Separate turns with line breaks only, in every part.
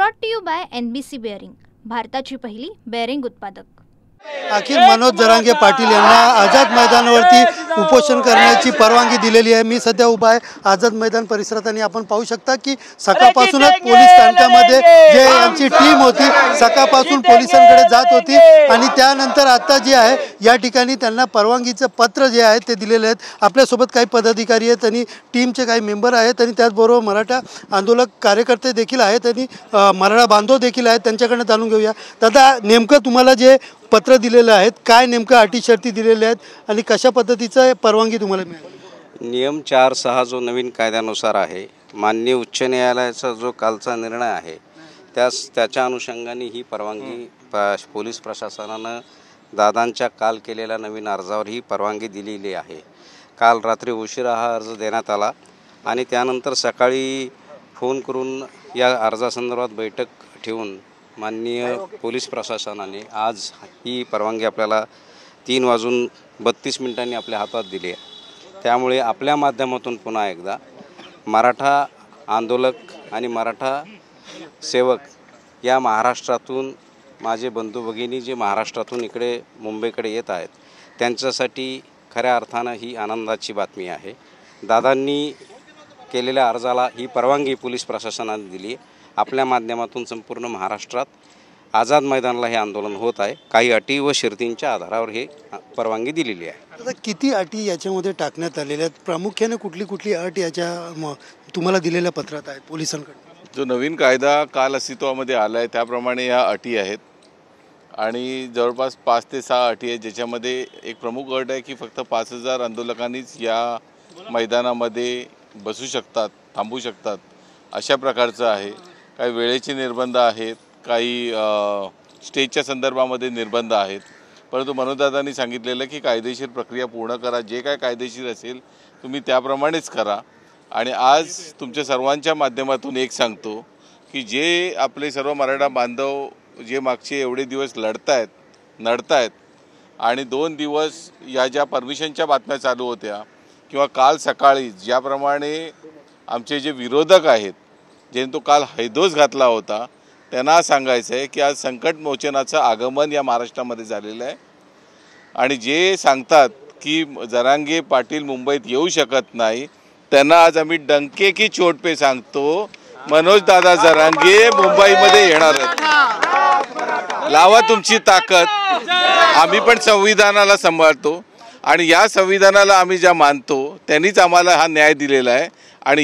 Brought to you by NBC bearing, भारताची पहिली bearing उत्पादक।
अखिल मनोज जरांगे पाटील यांना आझाद मैदानावरती उपोषण करण्याची परवानगी दिलेली आहे। मी सध्या उभा आहे आझाद मैदान परिसरात आणि आपण पाहू शकता की सकाळपासूनच पोलीस स्थानकामध्ये जे यांची टीम होती सकाळपासून पोलिसांकडे जात होती आणि त्यानंतर आता जे आहे या ठिकाणी त्यांना परवानगीचं पत्र जे आहे ते दिलेले आहेत। आपल्यासोबत काही पदाधिकारी आहेत आणि टीमचे काही मेंबर आहेत आणि त्याचबरोबर मराठा आंदोलक कार्यकर्ते देखील आहेत आणि मराठा बांधव देखील आहेत, त्यांच्याकडे जाणून घेऊया। दादा, नेमकं तुम्हाला जे पत्र दिलेलं आहेत काय नेमकं अटी शर्ती दिलेल्या आहेत आणि कशा पद्धतीचं परवानगी तुम्हाला मिळाली?
नियम 4(6) जो नवीन कायद्यानुसार आहे, माननीय उच्च न्यायालयाचा जो कालचा निर्णय आहे त्याच्या अनुषंगाने ही परवानगी पोलीस प्रशासनानं दादांच्या काल केलेल्या नवीन अर्जावर ही परवानगी दिलेली आहे। काल रात्री उशिरा हा अर्ज देण्यात आला आणि त्यानंतर सकाळी फोन करून या अर्जासंदर्भात बैठक ठेवून माननीय पोलीस प्रशासनाने आज ही परवानगी आपल्याला 3:32 आपल्या हातात दिली आहे। त्यामुळे आपल्या माध्यमातून पुन्हा एकदा मराठा आंदोलक आणि मराठा सेवक या महाराष्ट्रातून माझे बंधू भगिनी जे महाराष्ट्रातून इकडे मुंबईकडे येत आहेत त्यांच्यासाठी खऱ्या अर्थानं ही आनंदाची बातमी आहे। दादांनी केलेल्या अर्जाला ही परवानगी पोलीस प्रशासनाने दिली आहे। आपल्या माध्यमातून संपूर्ण महाराष्ट्रात आझाद मैदानाला हे आंदोलन होत आहे। काही अटी व शर्तींच्या आधारावर हे परवानगी दिलेली आहे।
आता किती अटी याच्यामध्ये टाकण्यात आलेल्या आहेत? प्रामुख्याने कुठली अट याच्या तुम्हाला दिलेल्या पत्रात आहे पोलिसांकडे?
जो नवीन कायदा काल अस्तित्वामध्ये आला आहे त्याप्रमाणे ह्या अटी आहेत आणि जवळपास 5 ते 6 अटी आहेत, ज्याच्यामध्ये एक प्रमुख अट आहे की फक्त 5000 आंदोलकांनीच या मैदानामध्ये बसू शकतात, थांबू शकतात, अशा प्रकारचं आहे। काही वेळेचे निर्बंध आहेत, काही स्टेजच्या संदर्भामध्ये निर्बंध आहेत, परंतु मनोजदादांनी सांगितलेलं की कायदेशीर प्रक्रिया पूर्ण करा, जे काय कायदेशीर असेल तुम्ही त्याप्रमाणेच करा। आणि आज तुमच्या सर्वांच्या माध्यमातून एक सांगतो की जे आपले सर्व मराठा बांधव जे मागचे एवढे दिवस नडतायत आणि 2 दिवस या ज्या परमिशनच्या बातम्या चालू होत्या किंवा काल सकाळी ज्याप्रमाणे आमचे जे विरोधक आहेत ज्यांनी तो काल हैदोस घातला होता त्यांना सांगायचं आहे की आज संकट मोचनाचं आगमन या महाराष्ट्रामध्ये झालेलं आहे आणि जे सांगतात की जरांगे पाटील मुंबईत येऊ शकत नाही त्यांना आज आम्ही डंके की चोट पे सांगतो, मनोज दादा जरांगे मुंबईमध्ये येणार आहेत। लावा तुमची ताकद। आम्ही पण संविधानाला सांभाळतो आणि या संविधानाला आम्ही ज्या मानतो त्यांनीच आम्हाला हा न्याय दिलेला आहे आणि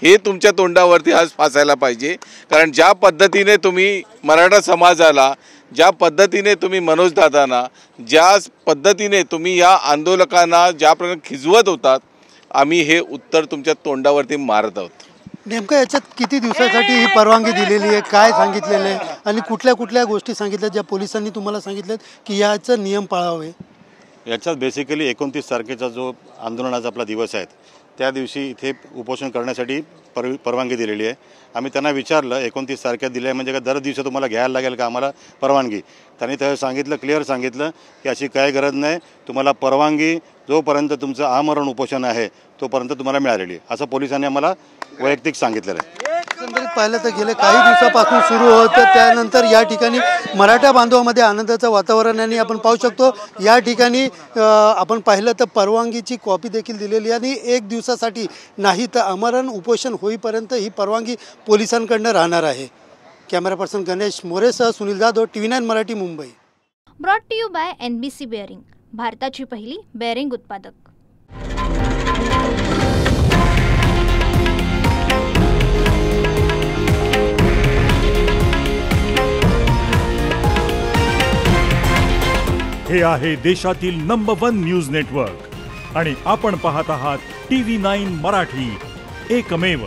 हे तुमच्या तोंडावरती आज फासायला पाहिजे। कारण ज्या पद्धतीने तुम्ही मराठा समाजाला, ज्या पद्धतीने तुम्ही मनोज दादांना, ज्या पद्धतीने तुम्ही या आंदोलकांना ज्या प्रकारे खिजवत होतात, आम्ही हे उत्तर तुमच्या तोंडावरती मारत आहोत।
नेमकं याच्यात किती दिवसासाठी ही परवानगी दिलेली आहे, काय सांगितलेलं आहे आणि कुठल्या गोष्टी सांगितल्या ज्या पोलिसांनी तुम्हाला सांगितलं की याचं नियम पाळावे?
याच्यात बेसिकली 29 तारखेचा जो आंदोलनाचा आपला दिवस आहे त्या दिवशी इथे उपोषण करण्यासाठी परवानगी दिलेली आहे। आम्ही त्यांना विचारलं 29 तारखेला दिली आहे म्हणजे का दर दिवशी तुम्हाला घ्यायला लागेल का आम्हाला परवानगी? त्यांनी त्यावेळी सांगितलं, क्लिअर सांगितलं की अशी काही गरज नाही, तुम्हाला परवानगी जोपर्यंत तुमचं आमरण उपोषण आहे तोपर्यंत तुम्हाला मिळालेली आहे, असं पोलिसांनी आम्हाला वैयक्तिक सांगितलेलं आहे।
एकंदरीत पाहिलं तर गेले काही दिवसापासून सुरू होतं, त्यानंतर या ठिकाणी मराठा बांधवामध्ये आनंदाचं वातावरण आणि आपण पाहू शकतो या ठिकाणी आपण पाहिलं तर परवानगीची कॉपी देखील दिलेली आहे आणि 1 दिवसासाठी नाही तर आमरण उपोषण होईपर्यंत ही परवानगी पोलिसांकडनं राहणार आहे। कॅमेरा पर्सन गणेश मोरेसह Sunil Jadhav, TV9 Marathi, Mumbai.
Brought to you by NBC bearing, भारताची पहिली बेअरिंग उत्पादक।
हे आहे देशातील नंबर 1 न्यूज नेटवर्क आणि आपण पाहत आहात TV9 मराठी, एकमेव।